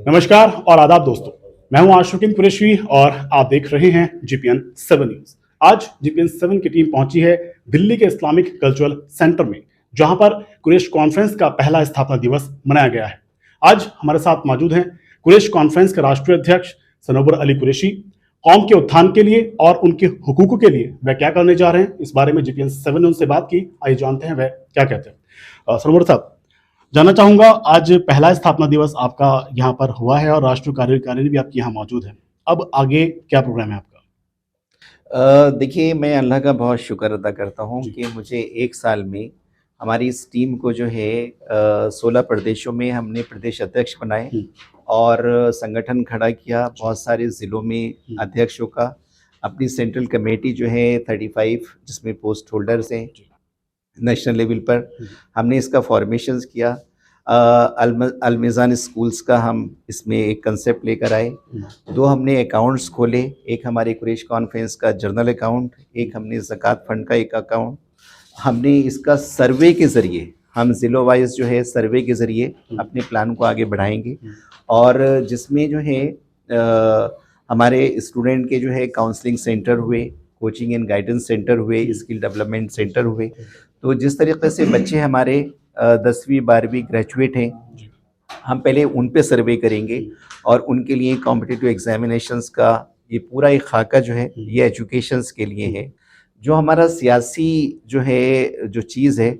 नमस्कार और आदाब दोस्तों। मैं हूं आशुकीन कुरैशी और आप देख रहे हैं जीपीएन 7 न्यूज। आज जीपीएन 7 की टीम पहुंची है दिल्ली के इस्लामिक कल्चरल सेंटर में, जहां पर कुरैश कॉन्फ्रेंस का पहला स्थापना दिवस मनाया गया है। आज हमारे साथ मौजूद हैं कुरैश कॉन्फ्रेंस के राष्ट्रीय अध्यक्ष सनोबर अली कुरैशी। कौम के उत्थान के लिए और उनके हुकूकों के लिए वह क्या करने जा रहे हैं, इस बारे में जीपीएन 7 ने उनसे बात की। आइए जानते हैं वह क्या कहते हैं। सनोबर साहब, जानना चाहूंगा, आज पहला स्थापना दिवस आपका यहाँ पर हुआ है और राष्ट्रीय कार्यकारिणी भी आपकी यहाँ मौजूद है। अब आगे क्या प्रोग्राम है आपका? देखिए, मैं अल्लाह का बहुत शुक्र अदा करता हूँ जी। कि मुझे 1 साल में हमारी इस टीम को जो है 16 प्रदेशों में हमने प्रदेश अध्यक्ष बनाए और संगठन खड़ा किया। बहुत सारे ज़िलों में अध्यक्षों का, अपनी सेंट्रल कमेटी जो है 35 जिसमें पोस्ट होल्डर्स हैं नेशनल लेवल पर, हमने इसका फॉर्मेशंस किया। अलमिज़ान स्कूल्स का हम इसमें एक कंसेप्ट लेकर आए। 2 हमने अकाउंट्स खोले, एक हमारे कुरैश कॉन्फ्रेंस का जर्नल अकाउंट, एक हमने ज़कात फ़ंड का एक अकाउंट। हमने इसका सर्वे के ज़रिए, हम ज़िलों वाइज जो है सर्वे के ज़रिए अपने प्लान को आगे बढ़ाएंगे और जिसमें जो है हमारे स्टूडेंट के जो है काउंसलिंग सेंटर हुए, कोचिंग एंड गाइडेंस सेंटर हुए, स्किल डेवलपमेंट सेंटर हुए। तो जिस तरीके से बच्चे हमारे 10वीं 12वीं ग्रेजुएट हैं, हम पहले उन पे सर्वे करेंगे और उनके लिए कॉम्पिटिटिव एग्जामिनेशंस का ये पूरा एक खाका जो है ये एजुकेशंस के लिए है। जो हमारा सियासी जो है जो चीज़ है,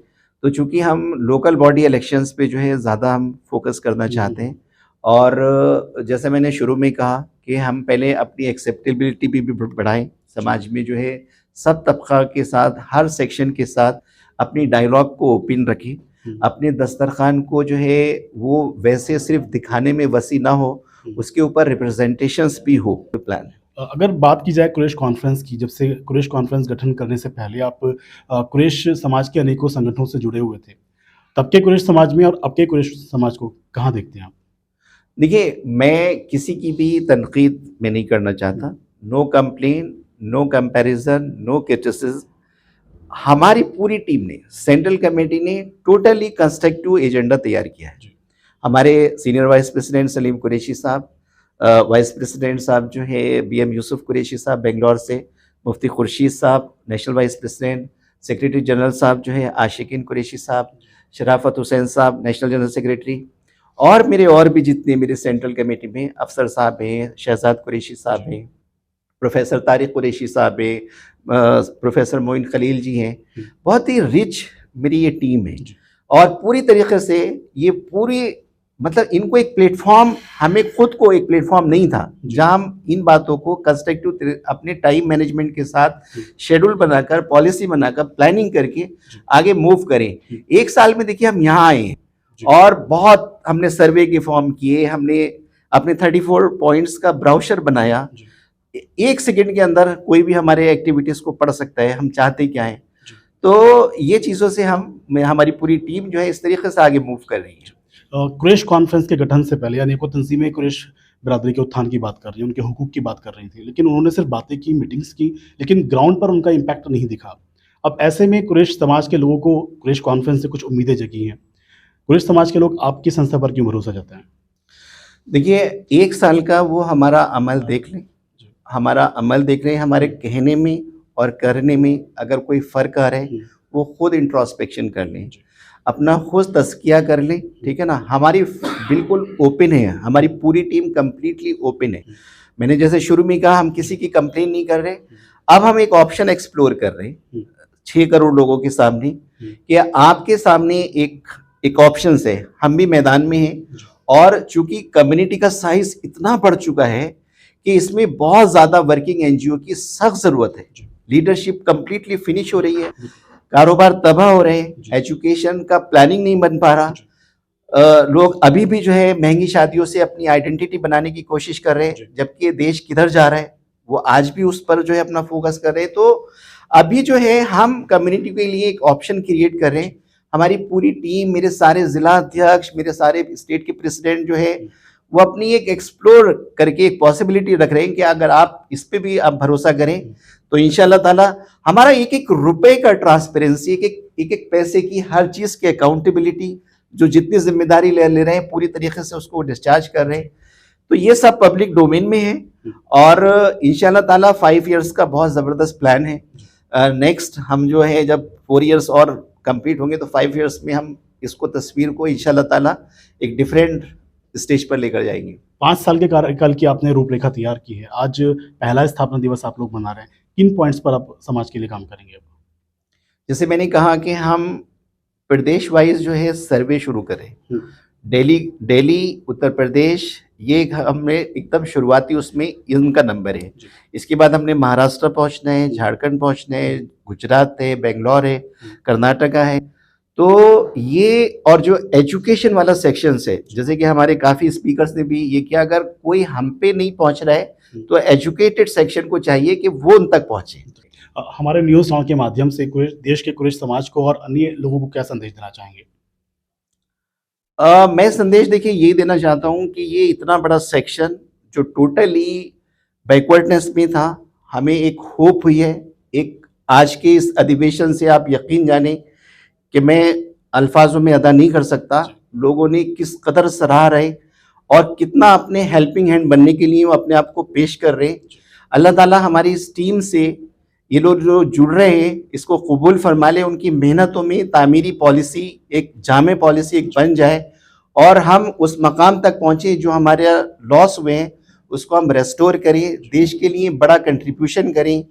तो चूँकि हम लोकल बॉडी इलेक्शंस पे जो है ज़्यादा हम फोकस करना चाहते हैं और जैसे मैंने शुरू में कहा कि हम पहले अपनी एक्सेप्टेबिलिटी भी बढ़ाएं, समाज में जो है सब तबका के साथ, हर सेक्शन के साथ अपनी डायलॉग को ओपन रखें, अपने दस्तरखान को जो है वो वैसे सिर्फ दिखाने में वसी ना हो, उसके ऊपर रिप्रेजेंटेशंस भी हो। प्लान है। अगर बात की जाए कुरैश कॉन्फ्रेंस की, जब से कुरैश कॉन्फ्रेंस गठन करने से पहले आप कुरैश समाज के अनेकों संगठनों से जुड़े हुए थे। तब के कुरैश समाज में और अब के कुरैश समाज को कहाँ देखते हैं आप? देखिए, मैं किसी की भी तनकीद में नहीं करना चाहता। No complain, no comparison, no criticism. हमारी पूरी टीम ने, सेंट्रल कमेटी ने टोटली कंस्ट्रक्टिव एजेंडा तैयार किया है। हमारे senior vice president Salim Qureshi साहब, वाइस प्रेसिडेंट साहब जो है बीएम यूसुफ कुरैशी साहब बेंगलोर से, मुफ्ती खुर्शीद साहब national vice president, secretary general साहब जो है आशिकीन कुरैशी साहब, शराफत हुसैन साहब नेशनल जनरल सेक्रेटरी, और मेरे और भी जितने मेरे सेंट्रल कमेटी में अफसर साहब हैं, शहजाद कुरैशी साहब हैं, प्रोफेसर तारिक कुरैशी साहब हैं, प्रोफेसर मोइन खलील जी हैं। बहुत ही रिच मेरी ये टीम है और पूरी तरीके से ये पूरी, मतलब इनको एक प्लेटफॉर्म, हमें खुद को एक प्लेटफॉर्म नहीं था जहां हम इन बातों को कंस्ट्रक्टिव अपने टाइम मैनेजमेंट के साथ शेड्यूल बनाकर, पॉलिसी बनाकर, प्लानिंग करके आगे मूव करें। 1 साल में देखिए हम यहाँ आए हैं और बहुत हमने सर्वे के फॉर्म किए, हमने अपने 34 पॉइंट्स का ब्राउशर बनाया। 1 सेकंड के अंदर कोई भी हमारे एक्टिविटीज़ को पढ़ सकता है, हम चाहते क्या हैं। तो ये चीज़ों से हमारी पूरी टीम जो है इस तरीके से आगे मूव कर रही है। कुरैश कॉन्फ्रेंस के गठन से पहले अनेकों तंजीमें कुरैश बिरादरी के उत्थान की बात कर रही हैं, उनके हुकूक की बात कर रही थी, लेकिन उन्होंने सिर्फ बातें की, मीटिंग्स की, लेकिन ग्राउंड पर उनका इम्पैक्ट नहीं दिखा। अब ऐसे में कुरैश समाज के लोगों को कुरैश कॉन्फ्रेंस से कुछ उम्मीदें जगी हैं। कुरैश समाज के लोग आपकी संस्था पर क्यों भरोसा जाते हैं? देखिए, 1 साल का वो हमारा अमल देख लें, हमारा अमल देख रहे हैं, हमारे कहने में और करने में अगर कोई फ़र्क आ रहा है वो खुद इंट्रोस्पेक्शन कर लें, अपना खुद तज़किया कर लें, ठीक है ना। हमारी बिल्कुल ओपन है, हमारी पूरी टीम कम्प्लीटली ओपन है। मैंने जैसे शुरू में कहा, हम किसी की कंप्लेन नहीं कर रहे। अब हम एक ऑप्शन एक्सप्लोर कर रहे हैं 6 करोड़ लोगों के सामने, कि आपके सामने एक ऑप्शन है, हम भी मैदान में हैं और चूंकि कम्युनिटी का साइज इतना बढ़ चुका है कि इसमें बहुत ज़्यादा वर्किंग एनजीओ की सख्त ज़रूरत है। लीडरशिप कंप्लीटली फिनिश हो रही है, कारोबार तबाह हो रहे हैं, एजुकेशन का प्लानिंग नहीं बन पा रहा। लोग अभी भी जो है महंगी शादियों से अपनी आइडेंटिटी बनाने की कोशिश कर रहे हैं, जबकि ये देश किधर जा रहा है वो आज भी उस पर जो है अपना फोकस कर रहे हैं। तो अभी जो है हम कम्युनिटी के लिए एक ऑप्शन क्रिएट कर रहे हैं। हमारी पूरी टीम, मेरे सारे जिला अध्यक्ष, मेरे सारे स्टेट के प्रेसिडेंट जो है वो अपनी एक एक्सप्लोर करके एक पॉसिबिलिटी रख रहे हैं कि अगर आप इस पे भी आप भरोसा करें तो इंशाल्लाह ताला हमारा एक एक रुपए का ट्रांसपेरेंसी, एक एक पैसे की हर चीज़ की अकाउंटेबिलिटी, जो जितनी जिम्मेदारी ले रहे हैं पूरी तरीके से उसको डिस्चार्ज कर रहे हैं। तो ये सब पब्लिक डोमेन में है और इंशाल्लाह ताला 5 इयर्स का बहुत ज़बरदस्त प्लान है। नेक्स्ट हम जो है जब 4 इयर्स और कंप्लीट होंगे तो 5 इयर्स में हम इसको तस्वीर को इंशाल्लाह ताला एक डिफरेंट स्टेज पर लेकर जाएंगे। 5 साल के कार्यकाल की आपने रूपरेखा तैयार की है। आज पहला स्थापना दिवस आप लोग मना रहे हैं, किन पॉइंट्स पर आप समाज के लिए काम करेंगे? जैसे मैंने कहा कि हम प्रदेश वाइज जो है सर्वे शुरू करें। दिल्ली, उत्तर प्रदेश, ये हमने एकदम शुरुआती उसमें इनका नंबर है। इसके बाद हमने महाराष्ट्र पहुंचना है, झारखंड पहुंचना है, गुजरात है, बेंगलोर है, कर्नाटका है। तो ये और जो एजुकेशन वाला सेक्शंस है, जैसे कि हमारे काफ़ी स्पीकर्स ने भी ये किया, अगर कोई हम पे नहीं पहुंच रहा है तो एजुकेटेड सेक्शन को चाहिए कि वो उन तक पहुंचे। हमारे न्यूज़ साउंड के माध्यम से देश के कुरैश समाज को और अन्य लोगों को क्या संदेश देना चाहेंगे? मैं संदेश देखिए यही देना चाहता हूँ कि ये इतना बड़ा सेक्शन जो टोटली बैकवर्डनेस में था, हमें एक होप हुई है। एक आज के इस अधिवेशन से आप यकीन जाने कि मैं अल्फाजों में अदा नहीं कर सकता, लोगों ने किस कदर सराह रहे और कितना अपने हेल्पिंग हैंड बनने के लिए वो अपने आप को पेश कर रहे। अल्लाह ताला हमारी इस टीम से ये लोग जो जुड़ रहे हैं इसको कबूल फरमा ले, उनकी मेहनतों में तामीरी पॉलिसी एक जामे पॉलिसी एक बन जाए और हम उस मकाम तक पहुँचे जो हमारे लॉस हुए हैं उसको हम रेस्टोर करें, देश के लिए बड़ा कंट्रीब्यूशन करें,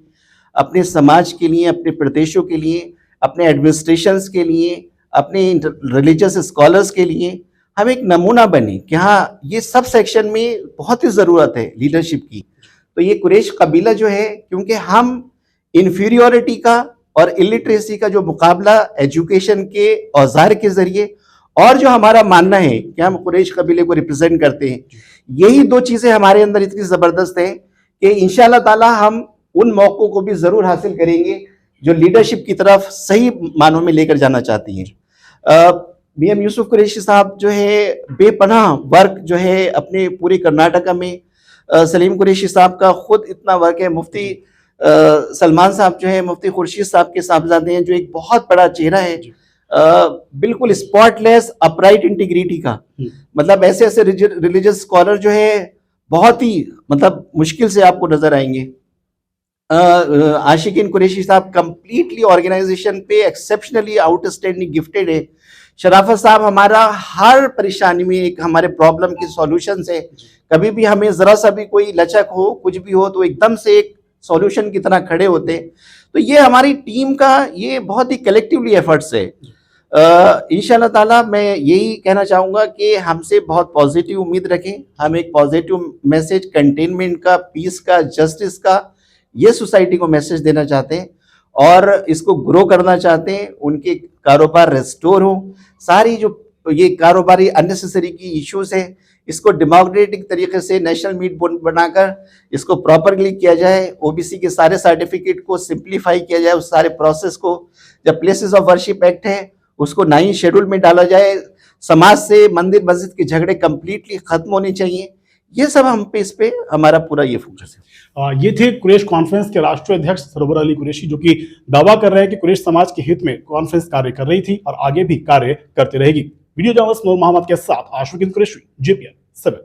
अपने समाज के लिए, अपने प्रदेशों के लिए, अपने एडमिनिस्ट्रेशंस के लिए, अपने रिलीजियस स्कॉलर्स के लिए हम एक नमूना बने कि हाँ ये सब सेक्शन में बहुत ही ज़रूरत है लीडरशिप की। तो ये कुरैश कबीला जो है, क्योंकि हम इन्फीरियोरिटी का और इलिटरेसी का जो मुकाबला एजुकेशन के औजार के ज़रिए और जो हमारा मानना है कि हम कुरैश कबीले को रिप्रेजेंट करते हैं, यही दो चीज़ें हमारे अंदर इतनी ज़बरदस्त हैं कि इंशाल्लाह ताला हम उन मौक़ों को भी ज़रूर हासिल करेंगे जो लीडरशिप की तरफ सही मानों में लेकर जाना चाहती हैं। BM यूसुफ कुरैशी साहब जो है बेपनाह वर्क जो है अपने पूरे कर्नाटका में, सलीम कुरैशी साहब का खुद इतना वर्क है, मुफ्ती सलमान साहब जो है मुफ्ती खुर्शीद साहब के साहबजादे हैं जो एक बहुत बड़ा चेहरा है, बिल्कुल स्पॉटलेस अपराइट इंटीग्रिटी का, मतलब ऐसे ऐसे रिलीजियस स्कॉलर जो है बहुत ही मतलब मुश्किल से आपको नजर आएंगे। आशिकीन कुरैशी साहब कंप्लीटली ऑर्गेनाइजेशन पे एक्सेप्शनली आउटस्टैंडिंग गिफ्टेड है। शराफत साहब हमारा हर परेशानी में एक हमारे प्रॉब्लम की सॉल्यूशन है, कभी भी हमें ज़रा सा भी कोई लचक हो कुछ भी हो तो एकदम से एक सॉल्यूशन की तरह खड़े होते हैं। तो ये हमारी टीम का ये बहुत ही कलेक्टिवली एफर्ट्स है। इंशाल्लाह ताला मैं यही कहना चाहूँगा कि हमसे बहुत पॉजिटिव उम्मीद रखें। हम एक पॉजिटिव मैसेज कंटेनमेंट का, पीस का, जस्टिस का ये सोसाइटी को मैसेज देना चाहते हैं और इसको ग्रो करना चाहते हैं। उनके कारोबार रेस्टोर हो, सारी जो ये कारोबारी अननेसेसरी की इश्यूज है इसको डेमोक्रेटिक तरीके से नेशनल मीट बोर्ड बनाकर इसको प्रॉपरली किया जाए। ओबीसी के सारे सर्टिफिकेट को सिंप्लीफाई किया जाए, उस सारे प्रोसेस को। जब प्लेसेस ऑफ वर्शिप एक्ट है उसको 9 शेड्यूल में डाला जाए। समाज से मंदिर मस्जिद के झगड़े कंप्लीटली खत्म होने चाहिए। ये सब हम पे इस पे हमारा पूरा ये फोकस है। ये थे कुरैश कॉन्फ्रेंस के राष्ट्रीय अध्यक्ष सरवर अली कुरैशी, जो कि दावा कर रहे हैं कि कुरैश समाज के हित में कॉन्फ्रेंस कार्य कर रही थी और आगे भी कार्य करती रहेगी। वीडियो जर्नलिस्ट नूर मोहम्मद के साथ आशुकीन कुरैशी, GPN 7।